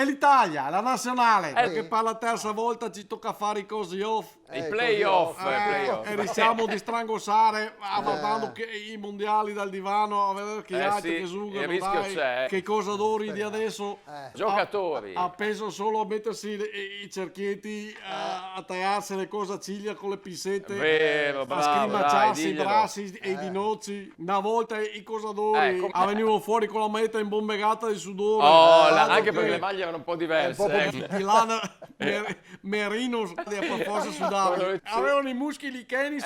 È l'Italia, la nazionale, perché per la terza volta ci tocca fare i cosi off. I playoff. E rischiamo di strangosare guardando i mondiali dal divano a vedere che altri che giocano. Il rischio c'è. Che cosa d'ori di adesso Giocatori. ha penso solo a mettersi i cerchietti a tagliarsi le cose a ciglia con le pinzette, Vero, a bravo, scrimacciarsi dai, i bracci e i dinozzi. Una volta i cosadori venivano fuori con la meta imbombegata di sudore. Anche perché le maglie erano un po' diverse. Di lana merino per forza sudare. Avevano i muscoli chenici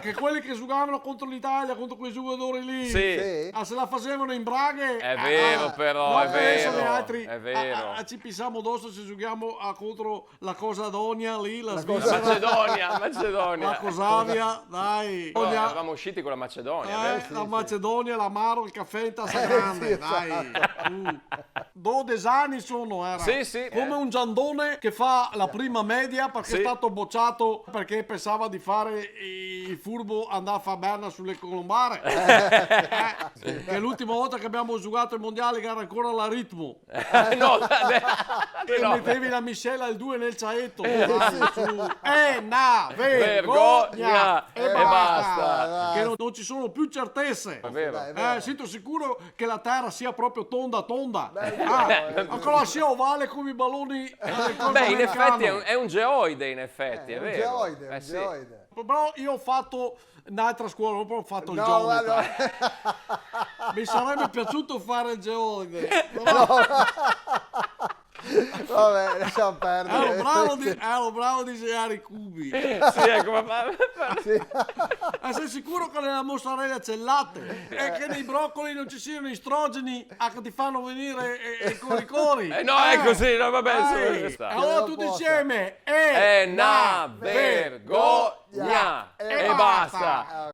che quelli che giocavano contro l'Italia, contro quei giocatori lì, se la facevano in braghe. È vero però, è vero. Altri, è vero. Ci pensiamo addosso se giochiamo contro la Cosadonia lì, la Macedonia. la Cosavia, dai. Eravamo usciti con la Macedonia. La Macedonia, l'amaro, il caffè in tassa grande, dai. 12 anni sono, era. Sì. Come un giandone che fa la prima media perché è stato bocciato perché pensava di fare il furbo, andare a fare berna sulle colombare. Che l'ultima volta che abbiamo giocato il mondiale che era ancora la ritmo. E mettevi la miscela il 2 nel ciaetto. Una vergogna e basta. Che non ci sono più certezze. È vero. Sento sicuro che la terra sia proprio tonda. Ancora sia ovale come i balloni. In effetti è un geoide, in effetti, è vero. Un geoide. Però io ho fatto un'altra scuola, non ho fatto il geometra. Mi sarebbe piaciuto fare il geoide. Vabbè, lasciamo perdere. Ero bravo a disegnare i cubi. Sei sicuro che nella mozzarella c'è il latte e che nei broccoli non ci siano estrogeni che ti fanno venire i cori? No, è così, no, vabbè. Allora tutti insieme. È una vergogna e basta.